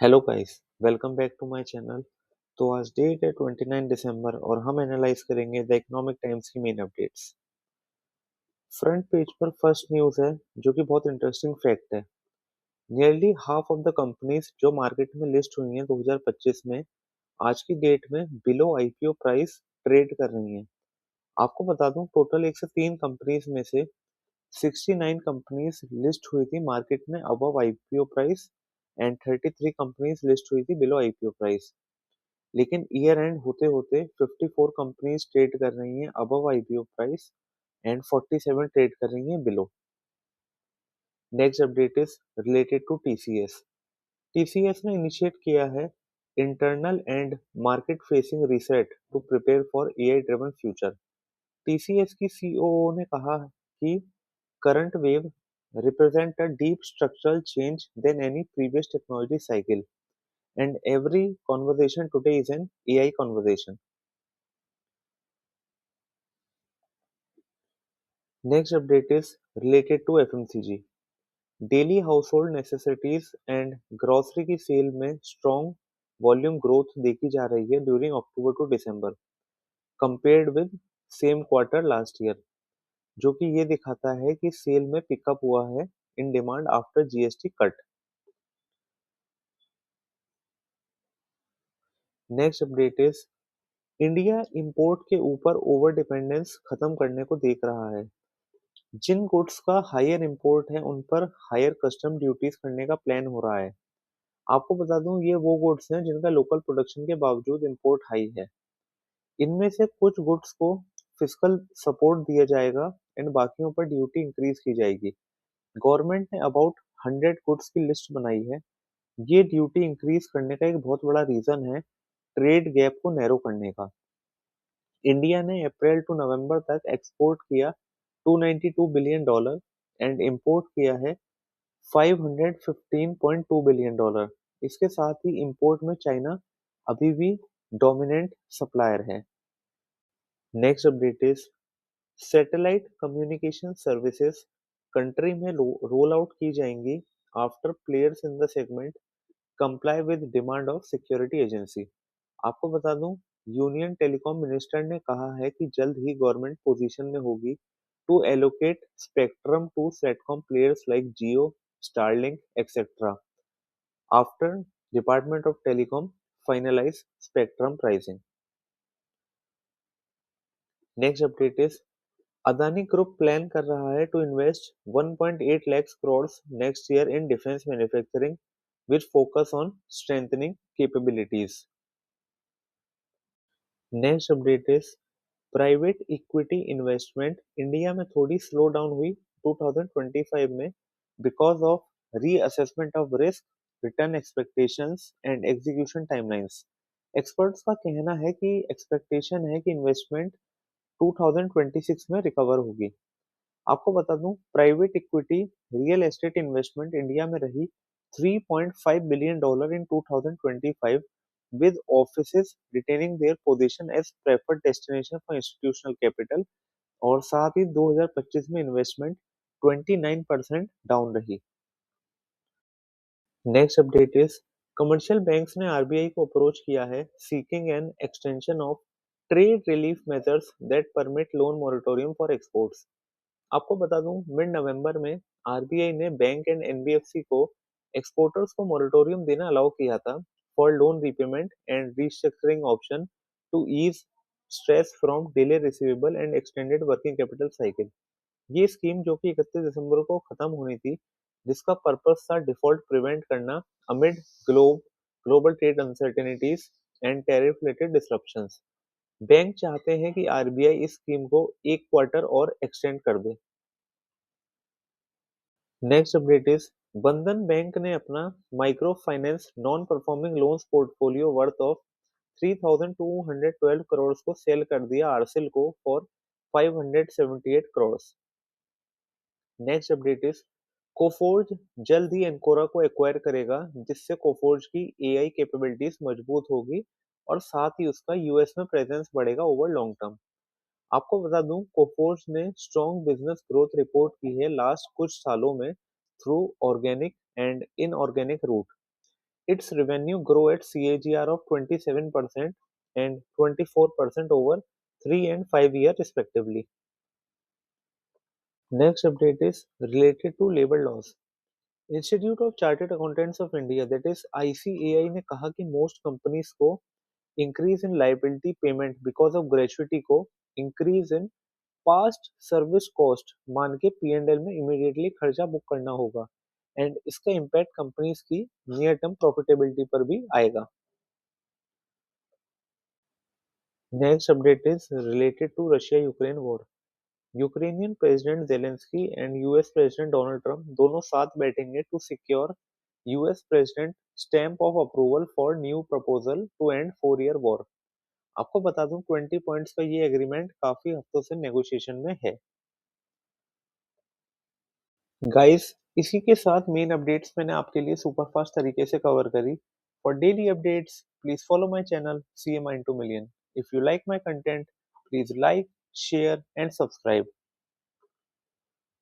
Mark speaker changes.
Speaker 1: Hello guys, welcome back to my channel. तो आज date है 29 दिसंबर और हम एनालाइज करेंगे द इकोनॉमिक टाइम्स की मेन अपडेट्स। फ्रंट पेज पर फर्स्ट न्यूज़ है जो कि बहुत इंटरेस्टिंग फैक्ट है। Nearly half of the companies जो मार्केट में लिस्ट हुई हैं 2025 में आज की डेट में बिलो आईपीओ प्राइस ट्रेड कर रही हैं। आपको बता दूं टोटल 103 कंपनीज में से 69 कंपनीज लिस्ट हुई थी मार्केट में above IPO price and 33 companies list हुई थी बिलो आईपीओ प्राइस। लेकिन ईयर एंड होते होते 54 कंपनीज ट्रेड कर रही हैं above IPO price and 47 trade कर रही हैं below. Next update is related to TCS. TCS ने इनिशिएट किया है internal and market facing reset to prepare for AI driven future. TCS की सीओओ ने कहा कि current wave represent a deep structural change than any previous technology cycle and every conversation today is an AI conversation. Next update is related to FMCG. Daily household necessities and grocery की sale में strong volume growth देखी जा रही है during October to December compared with same quarter last year, जो कि ये दिखाता है कि सेल में पिकअप हुआ है in demand after GST cut. Next update is India import के ऊपर ओवर डिपेंडेंस खत्म करने को देख रहा है। जिन गुड्स का हायर इंपोर्ट है उन पर हायर कस्टम ड्यूटीज करने का प्लान हो रहा है। आपको बता दूं ये वो गुड्स हैं जिनका लोकल प्रोडक्शन के बावजूद इंपोर्ट हाई है। इनमें से कुछ गुड्स को फिस्कल सपोर्ट दिया जाएगा एंड बाकियों पर ड्यूटी इंक्रीज की जाएगी। गवर्नमेंट ने अबाउट 100 गुड्स की लिस्ट बनाई है। ये ड्यूटी इंक्रीज करने का एक बहुत बड़ा रीजन है ट्रेड गैप को नैरो करने का। इंडिया ने अप्रैल टू नवंबर तक एक्सपोर्ट किया 292 बिलियन डॉलर एंड इंपोर्ट किया है 515.2 बिलियन डॉलर। इसके साथ ही इंपोर्ट में चाइना अभी भी डोमिनेंट सप्लायर है। Next update is satellite communication services country में रोल आउट की जाएंगी after players in the segment comply with demand of security agency. आपको बता दूं यूनियन टेलीकॉम मिनिस्टर ने कहा है कि जल्द ही गवर्नमेंट पोजीशन में होगी to allocate spectrum to satcom players like Jio, Starlink etcetera after department of telecom finalise spectrum pricing. Next update is Adani group plan कर रहा है to invest 1.8 lakh crore next year in defence manufacturing with focus on strengthening capabilities. Next update is private equity investment India में थोड़ी slow down हुई 2025 में because of reassessment of risk, return expectations and execution timelines. Experts का कहना है कि expectation है कि इन्वेस्टमेंट 2026 में रिकवर होगी। आपको बता दूं private equity real estate investment India में रही 3.5 billion dollar in 2025 with offices retaining their position as preferred destination for institutional capital और साथ ही 2025 में इन्वेस्टमेंट 29% डाउन रही। Next update is commercial banks ने आरबीआई को अप्रोच किया है seeking an extension of trade relief measures that permit loan moratorium for exports. आपको बता दूं मिड नवंबर में आरबीआई ने बैंक एंड एनबीएफसी को एक्सपोर्टर्स को मॉरिटोरियम देना अलाउ किया था for loan repayment and restructuring option to ease stress from delay receivable and extended working capital cycle. ये स्कीम जो कि 31 दिसंबर को खत्म होनी थी, जिसका पर्पस था डिफॉल्ट प्रिवेंट करना amid global trade uncertainties and tariff related disruptions. Bank चाहते हैं कि आरबीआई इस स्कीम को एक क्वार्टर और एक्सटेंड कर दे। नेक्स्ट अपडेट इज बंधन बैंक ने अपना micro finance non performing loans portfolio worth of 3,212 crore को सेल कर दिया आरसेल को for 578 crore. Next update is Coforge जल्द ही एंकोरा को एक्वायर करेगा जिससे कोफोर्ज की एआई कैपेबिलिटीज मजबूत होगी और साथ ही उसका यूएस में प्रेजेंस बढ़ेगा ओवर लॉन्ग टर्म। आपको बता दूं कोफोर्ज ने स्ट्रॉन्ग बिजनेस ग्रोथ रिपोर्ट की है लास्ट कुछ सालों में through organic and inorganic route. its revenue grow at CAGR of 27% and 24% over 3 and 5 years respectively. Next update is related to labor laws. Institute of Chartered Accountants of India, that is ICAI, ने कहा कि most companies को increase in liability payment because of gratuity को increase in past service cost मान के P&L में immediately खर्चा book करना होगा and इसका impact companies की near term profitability पर भी आएगा. Next update is related to Russia-Ukraine war. Ukrainian president Zelensky and US president Donald Trump दोनों साथ बैठेंगे to secure US president stamp of approval for new proposal to end 4 year war. आपको बता दूं 20 points का ये एग्रीमेंट काफी हफ्तों से नेगोशिएशन में है. गाइस, इसी के साथ मेन अपडेट्स मैंने आपके लिए सुपरफास्ट तरीके से कवर करी. For daily updates please follow my channel CMI into Million. If you like my content please like, share and subscribe.